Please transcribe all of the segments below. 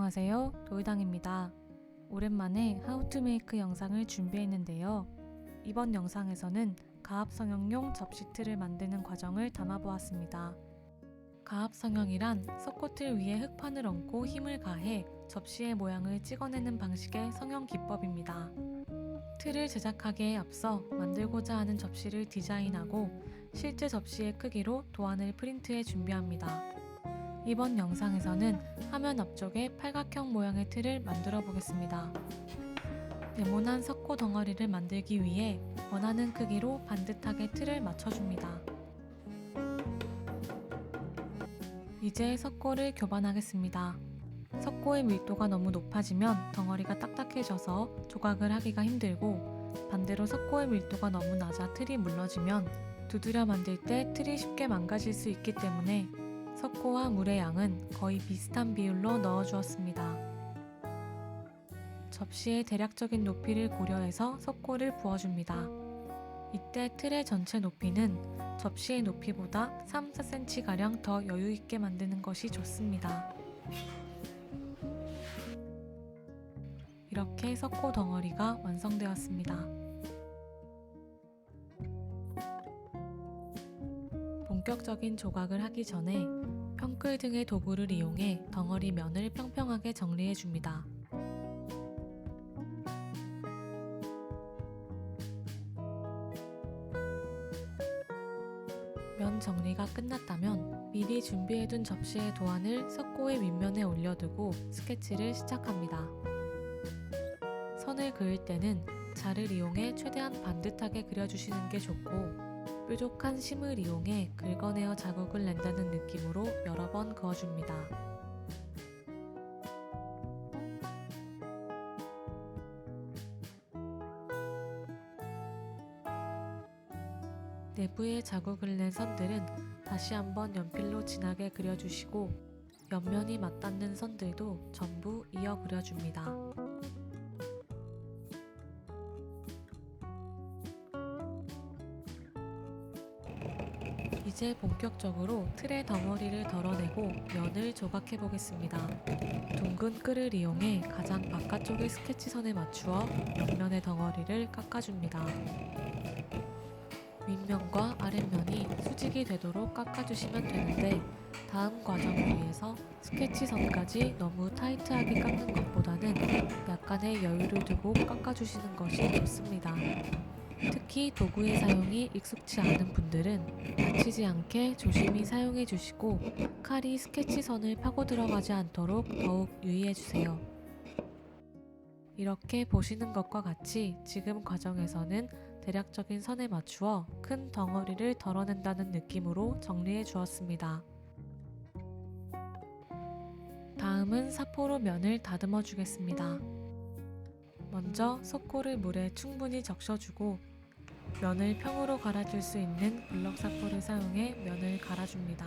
안녕하세요, 돌당입니다. 오랜만에 하우 투 메이크 영상을 준비했는데요. 이번 영상에서는 가압 성형용 접시 틀을 만드는 과정을 담아보았습니다. 가압 성형이란 석고틀 위에 흙판을 얹고 힘을 가해 접시의 모양을 찍어내는 방식의 성형 기법입니다. 틀을 제작하기에 앞서 만들고자 하는 접시를 디자인하고 실제 접시의 크기로 도안을 프린트해 준비합니다. 이번 영상에서는 화면 앞쪽에 팔각형 모양의 틀을 만들어 보겠습니다. 네모난 석고 덩어리를 만들기 위해 원하는 크기로 반듯하게 틀을 맞춰줍니다. 이제 석고를 교반하겠습니다. 석고의 밀도가 너무 높아지면 덩어리가 딱딱해져서 조각을 하기가 힘들고, 반대로 석고의 밀도가 너무 낮아 틀이 물러지면 두드려 만들 때 틀이 쉽게 망가질 수 있기 때문에 석고와 물의 양은 거의 비슷한 비율로 넣어주었습니다. 접시의 대략적인 높이를 고려해서 석고를 부어줍니다. 이때 틀의 전체 높이는 접시의 높이보다 3-4cm가량 더 여유있게 만드는 것이 좋습니다. 이렇게 석고 덩어리가 완성되었습니다. 본격적인 조각을 하기 전에 평클 등의 도구를 이용해 덩어리 면을 평평하게 정리해 줍니다. 면 정리가 끝났다면 미리 준비해둔 접시의 도안을 석고의 윗면에 올려두고 스케치를 시작합니다. 선을 그을 때는 자를 이용해 최대한 반듯하게 그려주시는 게 좋고, 뾰족한 심을 이용해 긁어내어 자국을 낸다는 느낌으로 여러 번 그어줍니다. 내부에 자국을 낸 선들은 다시 한번 연필로 진하게 그려주시고, 옆면이 맞닿는 선들도 전부 이어 그려줍니다. 이제 본격적으로 틀의 덩어리를 덜어내고 면을 조각해 보겠습니다. 둥근 끌을 이용해 가장 바깥쪽의 스케치선에 맞추어 옆면의 덩어리를 깎아줍니다. 윗면과 아랫면이 수직이 되도록 깎아주시면 되는데, 다음 과정을 위해서 스케치선까지 너무 타이트하게 깎는 것보다는 약간의 여유를 두고 깎아주시는 것이 좋습니다. 특히 도구의 사용이 익숙치 않은 분들은 다치지 않게 조심히 사용해 주시고, 칼이 스케치선을 파고 들어가지 않도록 더욱 유의해 주세요. 이렇게 보시는 것과 같이 지금 과정에서는 대략적인 선에 맞추어 큰 덩어리를 덜어낸다는 느낌으로 정리해 주었습니다. 다음은 사포로 면을 다듬어 주겠습니다. 먼저 석고를 물에 충분히 적셔주고, 면을 평으로 갈아줄 수 있는 블럭 사포를 사용해 면을 갈아줍니다.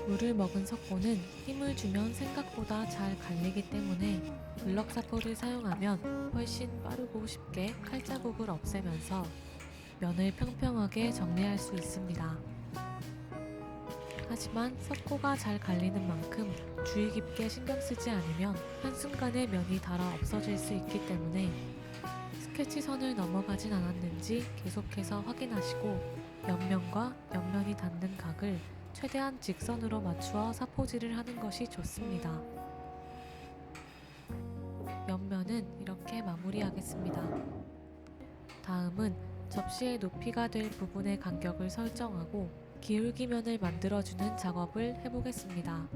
물을 먹은 석고는 힘을 주면 생각보다 잘 갈리기 때문에 블럭 사포를 사용하면 훨씬 빠르고 쉽게 칼자국을 없애면서 면을 평평하게 정리할 수 있습니다. 하지만 석고가 잘 갈리는 만큼 주의 깊게 신경 쓰지 않으면 한순간에 면이 닳아 없어질 수 있기 때문에 스케치선을 넘어가진 않았는지 계속해서 확인하시고, 옆면과 옆면이 닿는 각을 최대한 직선으로 맞추어 사포질을 하는 것이 좋습니다. 옆면은 이렇게 마무리하겠습니다. 다음은 접시의 높이가 될 부분의 간격을 설정하고 기울기면을 만들어주는 작업을 해보겠습니다.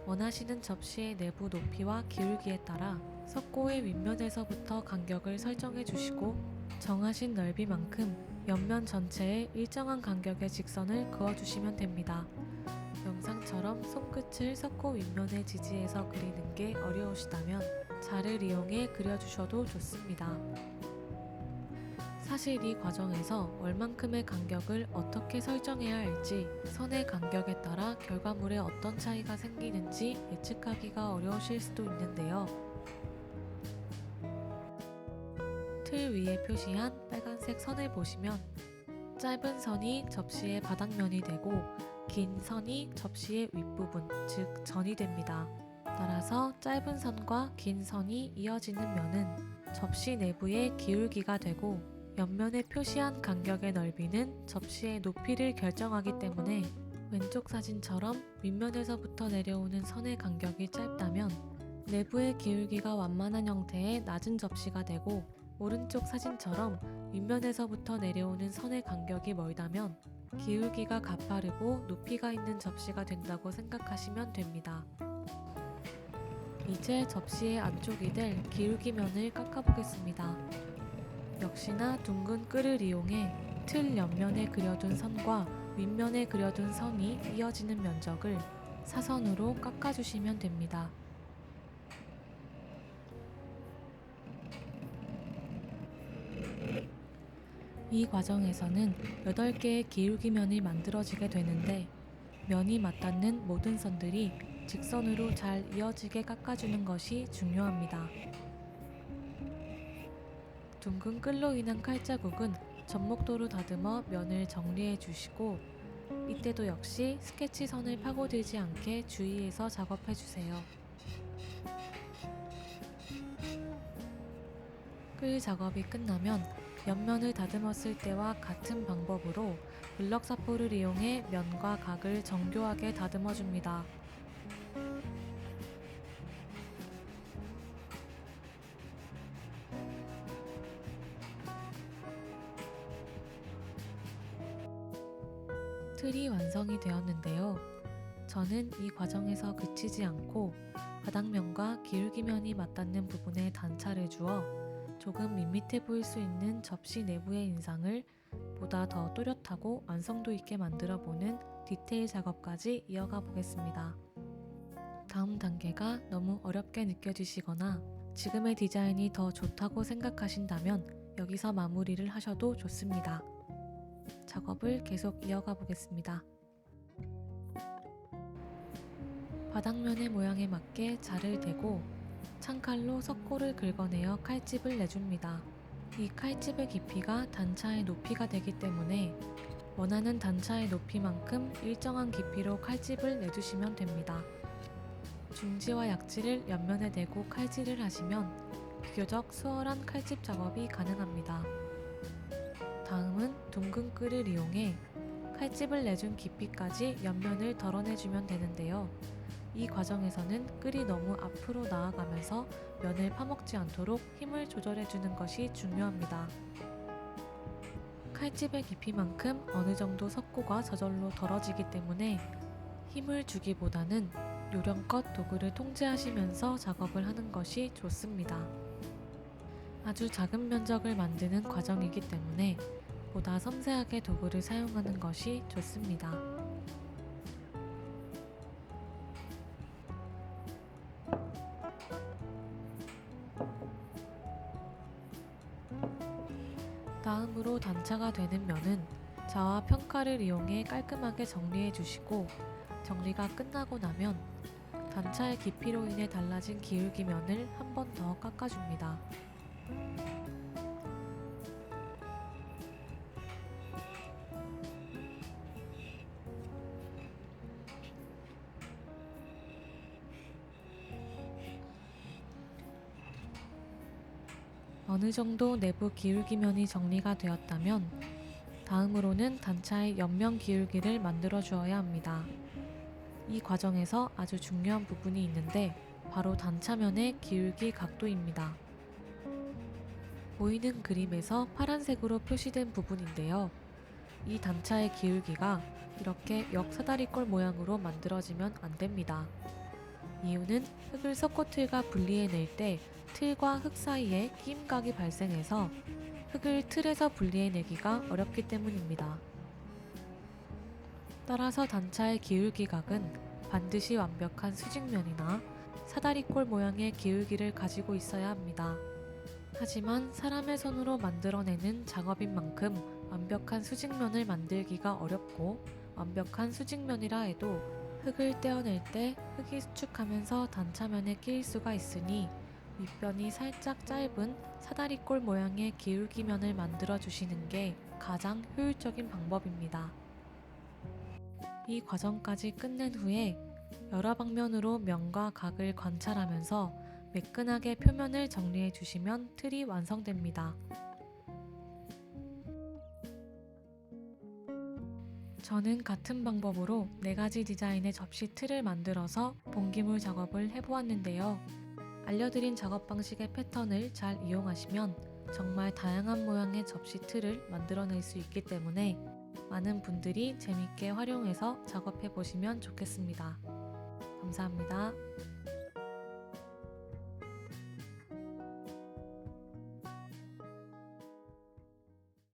원하시는 접시의 내부 높이와 기울기에 따라 석고의 윗면에서부터 간격을 설정해 주시고, 정하신 넓이만큼 옆면 전체에 일정한 간격의 직선을 그어주시면 됩니다. 영상처럼 손끝을 석고 윗면에 지지해서 그리는 게 어려우시다면 자를 이용해 그려주셔도 좋습니다. 사실 이 과정에서 얼만큼의 간격을 어떻게 설정해야 할지, 선의 간격에 따라 결과물에 어떤 차이가 생기는지 예측하기가 어려우실 수도 있는데요. 틀 위에 표시한 빨간색 선을 보시면 짧은 선이 접시의 바닥면이 되고, 긴 선이 접시의 윗부분, 즉 전이 됩니다. 따라서 짧은 선과 긴 선이 이어지는 면은 접시 내부의 기울기가 되고, 옆면에 표시한 간격의 넓이는 접시의 높이를 결정하기 때문에 왼쪽 사진처럼 윗면에서부터 내려오는 선의 간격이 짧다면 내부의 기울기가 완만한 형태의 낮은 접시가 되고, 오른쪽 사진처럼 윗면에서부터 내려오는 선의 간격이 멀다면 기울기가 가파르고 높이가 있는 접시가 된다고 생각하시면 됩니다. 이제 접시의 안쪽이 될 기울기면을 깎아보겠습니다. 역시나 둥근 끌을 이용해 틀 옆면에 그려둔 선과 윗면에 그려둔 선이 이어지는 면적을 사선으로 깎아주시면 됩니다. 이 과정에서는 8개의 기울기면이 만들어지게 되는데, 면이 맞닿는 모든 선들이 직선으로 잘 이어지게 깎아주는 것이 중요합니다. 둥근 끌로 인한 칼자국은 전목도로 다듬어 면을 정리해 주시고, 이때도 역시 스케치 선을 파고들지 않게 주의해서 작업해 주세요. 끌 작업이 끝나면 옆면을 다듬었을 때와 같은 방법으로 블럭사포를 이용해 면과 각을 정교하게 다듬어 줍니다. 틀이 완성이 되었는데요. 저는 이 과정에서 그치지 않고 바닥면과 기울기면이 맞닿는 부분에 단차를 주어 조금 밋밋해 보일 수 있는 접시 내부의 인상을 보다 더 또렷하고 완성도 있게 만들어 보는 디테일 작업까지 이어가 보겠습니다. 다음 단계가 너무 어렵게 느껴지시거나 지금의 디자인이 더 좋다고 생각하신다면 여기서 마무리를 하셔도 좋습니다. 작업을 계속 이어가 보겠습니다. 바닥면의 모양에 맞게 자를 대고 창칼로 석고를 긁어내어 칼집을 내줍니다. 이 칼집의 깊이가 단차의 높이가 되기 때문에 원하는 단차의 높이만큼 일정한 깊이로 칼집을 내주시면 됩니다. 중지와 약지를 옆면에 대고 칼질을 하시면 비교적 수월한 칼집 작업이 가능합니다. 다음은 둥근 끌을 이용해 칼집을 내준 깊이까지 옆면을 덜어내주면 되는데요. 이 과정에서는 끌이 너무 앞으로 나아가면서 면을 파먹지 않도록 힘을 조절해주는 것이 중요합니다. 칼집의 깊이만큼 어느 정도 석고가 저절로 덜어지기 때문에 힘을 주기보다는 요령껏 도구를 통제하시면서 작업을 하는 것이 좋습니다. 아주 작은 면적을 만드는 과정이기 때문에 보다 섬세하게 도구를 사용하는 것이 좋습니다. 다음으로 단차가 되는 면은 자와 평가를 이용해 깔끔하게 정리해 주시고, 정리가 끝나고 나면 단차의 깊이로 인해 달라진 기울기면을 한 번 더 깎아줍니다. 어느 정도 내부 기울기면이 정리가 되었다면 다음으로는 단차의 옆면 기울기를 만들어 주어야 합니다. 이 과정에서 아주 중요한 부분이 있는데 바로 단차면의 기울기 각도입니다. 보이는 그림에서 파란색으로 표시된 부분인데요. 이 단차의 기울기가 이렇게 역사다리꼴 모양으로 만들어지면 안 됩니다. 이유는 흙을 석고틀과 분리해낼 때 틀과 흙 사이에 끼임각이 발생해서 흙을 틀에서 분리해내기가 어렵기 때문입니다. 따라서 단차의 기울기 각은 반드시 완벽한 수직면이나 사다리꼴 모양의 기울기를 가지고 있어야 합니다. 하지만 사람의 손으로 만들어내는 작업인 만큼 완벽한 수직면을 만들기가 어렵고, 완벽한 수직면이라 해도 흙을 떼어낼 때 흙이 수축하면서 단차면에 끼일 수가 있으니 윗변이 살짝 짧은 사다리꼴 모양의 기울기면을 만들어 주시는 게 가장 효율적인 방법입니다. 이 과정까지 끝낸 후에 여러 방면으로 면과 각을 관찰하면서 매끈하게 표면을 정리해 주시면 틀이 완성됩니다. 저는 같은 방법으로 4가지 디자인의 접시 틀을 만들어서 봉기물 작업을 해보았는데요. 알려드린 작업 방식의 패턴을 잘 이용하시면 정말 다양한 모양의 접시 틀을 만들어낼 수 있기 때문에 많은 분들이 재밌게 활용해서 작업해 보시면 좋겠습니다. 감사합니다.